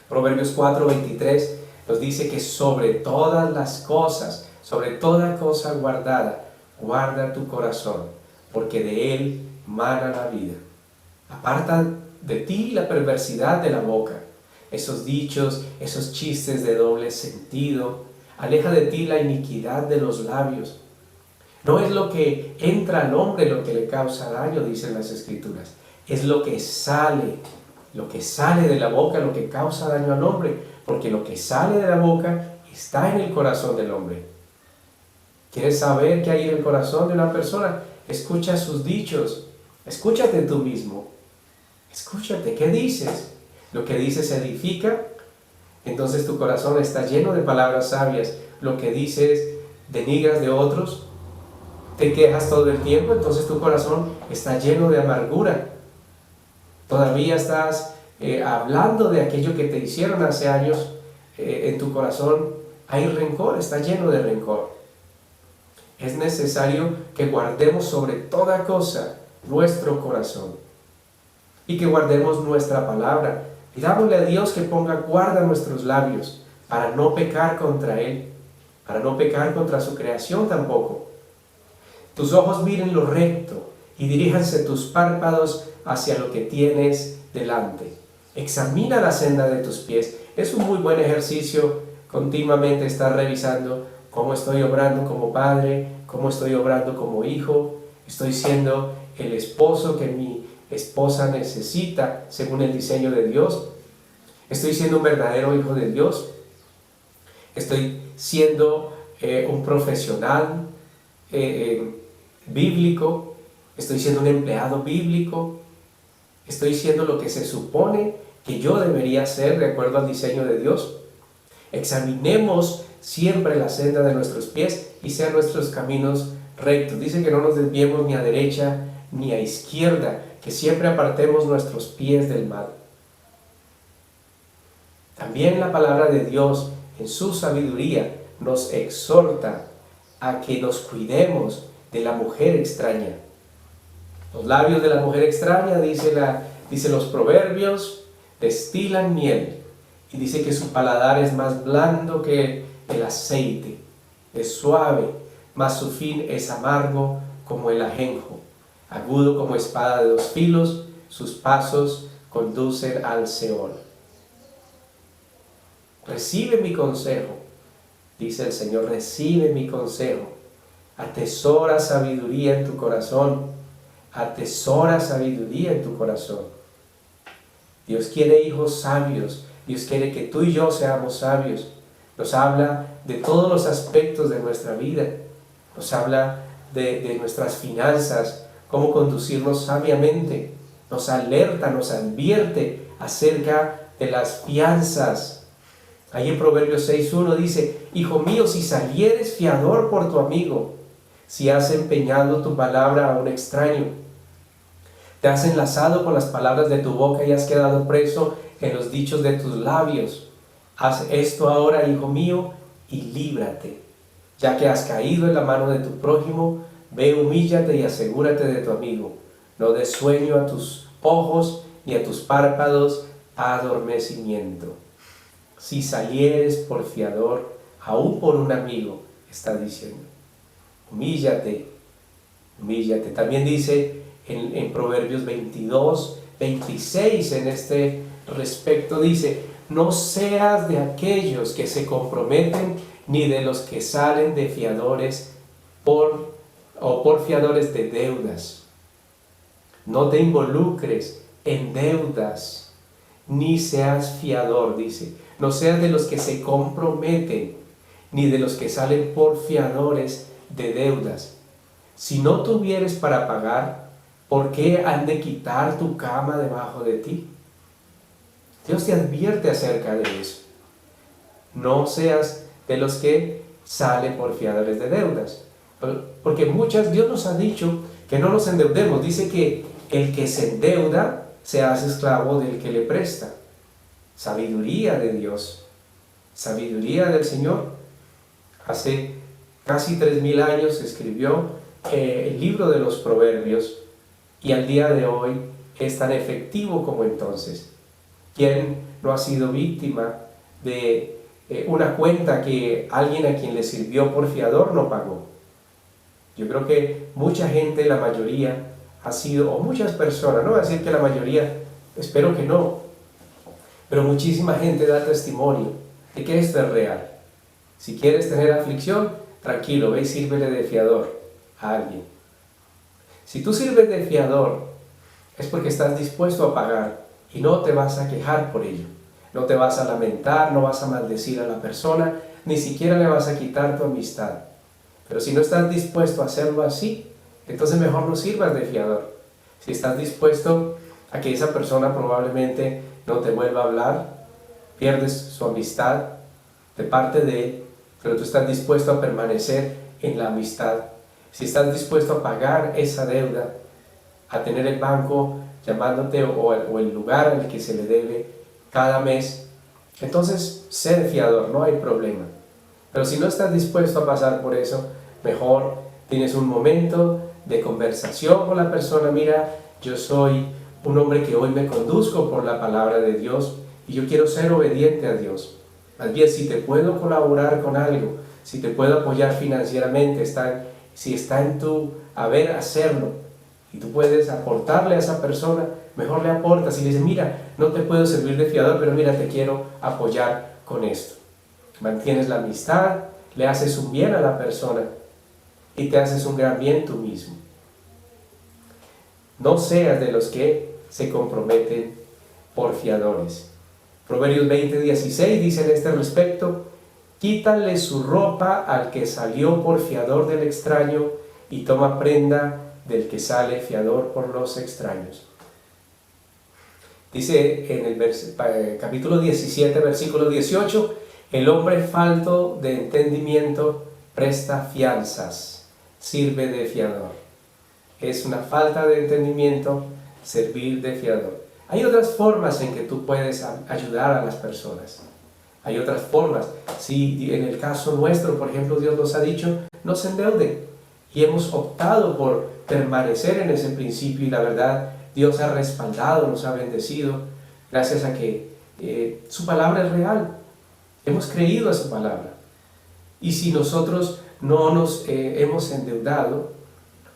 Proverbios 4:23 nos dice que sobre todas las cosas, sobre toda cosa guardada, guarda tu corazón, porque de él mana la vida. Aparta de ti la perversidad de la boca, esos dichos, esos chistes de doble sentido. Aleja de ti la iniquidad de los labios. No es lo que entra al hombre lo que le causa daño, dicen las Escrituras. Es lo que sale de la boca lo que causa daño al hombre, porque lo que sale de la boca está en el corazón del hombre. ¿Quieres saber qué hay en el corazón de una persona? Escucha sus dichos, escúchate tú mismo, escúchate, ¿qué dices? Lo que dices edifica, entonces tu corazón está lleno de palabras sabias. Lo que dices denigras de otros, te quejas todo el tiempo, entonces tu corazón está lleno de amargura. Todavía estás hablando de aquello que te hicieron hace años, en tu corazón hay rencor, está lleno de rencor. Es necesario que guardemos sobre toda cosa nuestro corazón y que guardemos nuestra palabra. Pidámosle a Dios que ponga guarda nuestros labios para no pecar contra Él, para no pecar contra su creación tampoco. Tus ojos miren lo recto y diríjanse tus párpados hacia lo que tienes delante. Examina la senda de tus pies. Es un muy buen ejercicio continuamente estar revisando cómo estoy obrando como padre, cómo estoy obrando como hijo. Estoy siendo el esposo que mi esposa necesita según el diseño de Dios. Estoy siendo un verdadero hijo de Dios. Estoy siendo un profesional bíblico. Estoy siendo un empleado bíblico. Estoy siendo lo que se supone que yo debería ser de acuerdo al diseño de Dios. Examinemos siempre la senda de nuestros pies y sean nuestros caminos rectos. Dice que no nos desviemos ni a derecha ni a izquierda, que siempre apartemos nuestros pies del mal. También la palabra de Dios en su sabiduría nos exhorta a que nos cuidemos de la mujer extraña. Los labios de la mujer extraña, dice los proverbios, destilan miel. Y dice que su paladar es más blando que el aceite, es suave, mas su fin es amargo como el ajenjo, agudo como espada de dos filos, sus pasos conducen al Seol. Recibe mi consejo, dice el Señor, recibe mi consejo. Atesora sabiduría en tu corazón, atesora sabiduría en tu corazón. Dios quiere hijos sabios, Dios quiere que tú y yo seamos sabios. Nos habla de todos los aspectos de nuestra vida, nos habla de nuestras finanzas, cómo conducirnos sabiamente, nos alerta, nos advierte acerca de las fianzas. Ahí en Proverbios 6:1 dice: Hijo mío, si salieres fiador por tu amigo, si has empeñado tu palabra a un extraño, te has enlazado con las palabras de tu boca y has quedado preso en los dichos de tus labios. Haz esto ahora, hijo mío, y líbrate. Ya que has caído en la mano de tu prójimo, ve, humíllate y asegúrate de tu amigo. No des sueño a tus ojos ni a tus párpados adormecimiento. Si salieres por fiador, aún por un amigo, está diciendo. Humíllate, humíllate. También dice en Proverbios 22:26 en este respecto, dice: no seas de aquellos que se comprometen, ni de los que salen de fiadores por fiadores de deudas. No te involucres en deudas, ni seas fiador, dice. No seas de los que se comprometen, ni de los que salen por fiadores de deudas. Si no tuvieres para pagar, ¿por qué han de quitar tu cama debajo de ti? Dios te advierte acerca de eso. no seas de los que salen por fiadores de deudas. Porque Dios nos ha dicho que no nos endeudemos. Dice que el que se endeuda se hace esclavo del que le presta. Sabiduría de Dios, sabiduría del Señor. Hace casi 3000 años se escribió el libro de los Proverbios, y al día de hoy es tan efectivo como entonces. ¿Quién no ha sido víctima de una cuenta que alguien a quien le sirvió por fiador no pagó? Yo creo que mucha gente, la mayoría, ha sido, o muchas personas, no voy a decir que la mayoría, espero que no, pero muchísima gente da testimonio de que esto es real. Si quieres tener aflicción, tranquilo, ve y sírvele de fiador a alguien. Si tú sirves de fiador, es porque estás dispuesto a pagar y no te vas a quejar por ello. No te vas a lamentar, no vas a maldecir a la persona, ni siquiera le vas a quitar tu amistad. Pero si no estás dispuesto a hacerlo así, entonces mejor no sirvas de fiador. Si estás dispuesto a que esa persona probablemente no te vuelva a hablar, pierdes su amistad de parte de él, pero tú estás dispuesto a permanecer en la amistad. Si estás dispuesto a pagar esa deuda, a tener el banco llamándote o el lugar al que se le debe cada mes, entonces sé de fiador, no hay problema. Pero si no estás dispuesto a pasar por eso, mejor tienes un momento de conversación con la persona. Mira, yo soy un hombre que hoy me conduzco por la palabra de Dios y yo quiero ser obediente a Dios. Más bien, si te puedo colaborar con algo, si te puedo apoyar financieramente, si está en tu haber hacerlo y tú puedes aportarle a esa persona, mejor le aportas y le dices, mira, no te puedo servir de fiador, pero mira, te quiero apoyar con esto. Mantienes la amistad, le haces un bien a la persona y te haces un gran bien tú mismo. No seas de los que se comprometen por fiadores. Proverbios 20:16 dice en este respecto, quítale su ropa al que salió por fiador del extraño y toma prenda del que sale fiador por los extraños. Dice en el capítulo 17, versículo 18, el hombre falto de entendimiento presta fianzas, sirve de fiador. Es una falta de entendimiento servir de fiador. Hay otras formas en que tú puedes ayudar a las personas. Hay otras formas. Si en el caso nuestro, por ejemplo, Dios nos ha dicho, no se endeuden. Y hemos optado por permanecer en ese principio y la verdad, Dios ha respaldado, nos ha bendecido, gracias a que su palabra es real. Hemos creído a su palabra. Y si nosotros no nos hemos endeudado,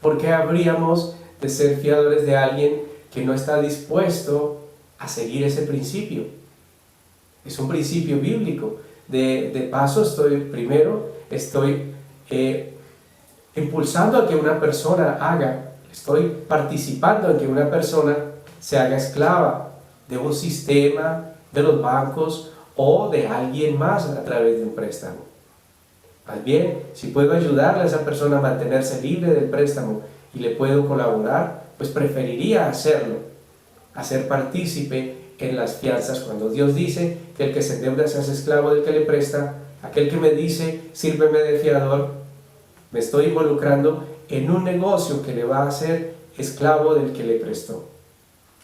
¿por qué habríamos de ser fiadores de alguien que no está dispuesto a seguir ese principio? Es un principio bíblico. De paso, estoy impulsando a que una persona estoy participando en que una persona se haga esclava de un sistema, de los bancos o de alguien más a través de un préstamo. Más bien, si puedo ayudarle a esa persona a mantenerse libre del préstamo y le puedo colaborar, pues preferiría hacerlo, hacer partícipe en las fianzas. Cuando Dios dice que el que se endeuda se hace esclavo del que le presta, aquel que me dice, sírveme de fiador, me estoy involucrando en un negocio que le va a hacer esclavo del que le prestó.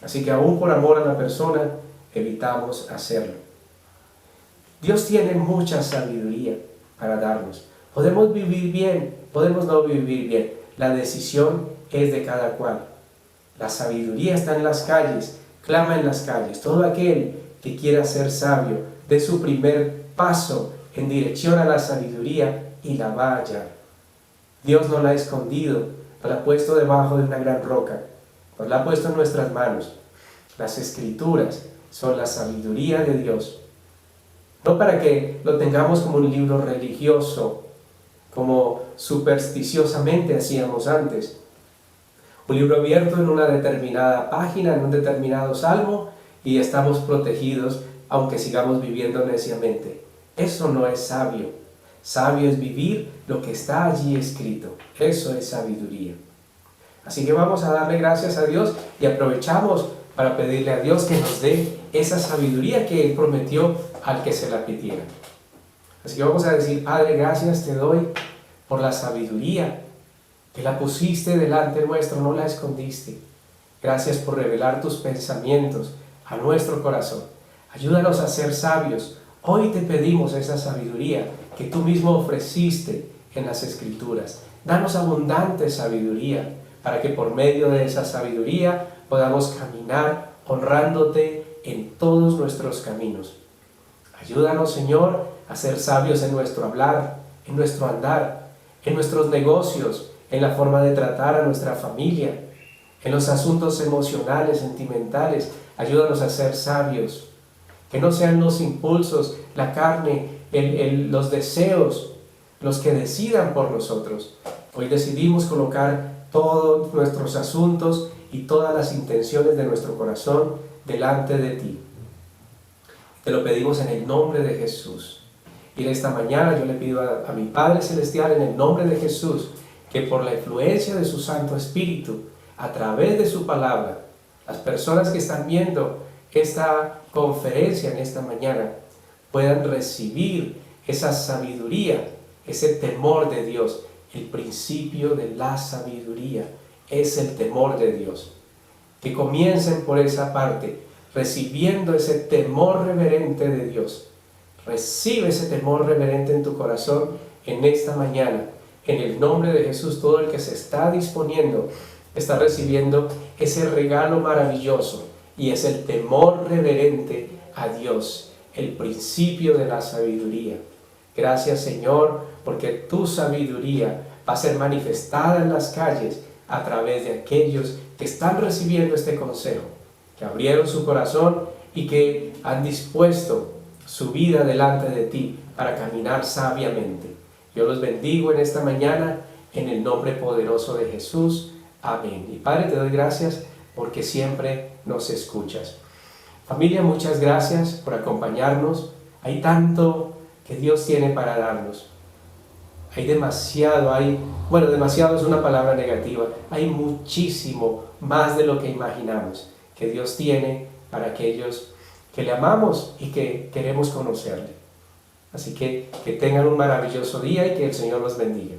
Así que aún por amor a la persona, evitamos hacerlo. Dios tiene mucha sabiduría para darnos. Podemos vivir bien, podemos no vivir bien. La decisión es de cada cual. La sabiduría está en las calles, clama en las calles. Todo aquel que quiera ser sabio, dé su primer paso en dirección a la sabiduría y la va a hallar. Dios nos la ha escondido, nos la ha puesto debajo de una gran roca, nos la ha puesto en nuestras manos. Las Escrituras son la sabiduría de Dios. No para que lo tengamos como un libro religioso, como supersticiosamente hacíamos antes. Un libro abierto en una determinada página, en un determinado salmo, y estamos protegidos aunque sigamos viviendo neciamente. Eso no es sabio. Sabio es vivir lo que está allí escrito. Eso es sabiduría. Así que vamos a darle gracias a Dios y aprovechamos para pedirle a Dios que nos dé esa sabiduría que Él prometió al que se la pidiera. Así que vamos a decir: Padre, gracias te doy por la sabiduría, que la pusiste delante nuestro, no la escondiste. Gracias por revelar tus pensamientos a nuestro corazón. Ayúdanos a ser sabios. Hoy te pedimos esa sabiduría que tú mismo ofreciste en las Escrituras. Danos abundante sabiduría para que por medio de esa sabiduría podamos caminar honrándote en todos nuestros caminos. Ayúdanos, Señor, a ser sabios en nuestro hablar, en nuestro andar, en nuestros negocios, en la forma de tratar a nuestra familia, en los asuntos emocionales, sentimentales. Ayúdanos a ser sabios. Que no sean los impulsos, la carne, los deseos, los que decidan por nosotros. Hoy decidimos colocar todos nuestros asuntos y todas las intenciones de nuestro corazón delante de ti. Te lo pedimos en el nombre de Jesús. Y en esta mañana yo le pido a mi Padre Celestial, en el nombre de Jesús, que por la influencia de su Santo Espíritu, a través de su palabra, las personas que están viendo esta conferencia en esta mañana puedan recibir esa sabiduría, ese temor de Dios. El principio de la sabiduría es el temor de Dios. Que comiencen por esa parte, recibiendo ese temor reverente de Dios. Recibe ese temor reverente en tu corazón en esta mañana. En el nombre de Jesús, todo el que se está disponiendo está recibiendo ese regalo maravilloso, y es el temor reverente a Dios, el principio de la sabiduría. Gracias, Señor, porque tu sabiduría va a ser manifestada en las calles a través de aquellos que están recibiendo este consejo, que abrieron su corazón y que han dispuesto su vida delante de ti para caminar sabiamente. Yo los bendigo en esta mañana en el nombre poderoso de Jesús. Amén. Y Padre, te doy gracias porque siempre nos escuchas. Familia, muchas gracias por acompañarnos. Hay tanto que Dios tiene para darnos. Hay demasiado, demasiado es una palabra negativa. Hay muchísimo más de lo que imaginamos que Dios tiene para aquellos que le amamos y que queremos conocerle. Así que tengan un maravilloso día y que el Señor los bendiga.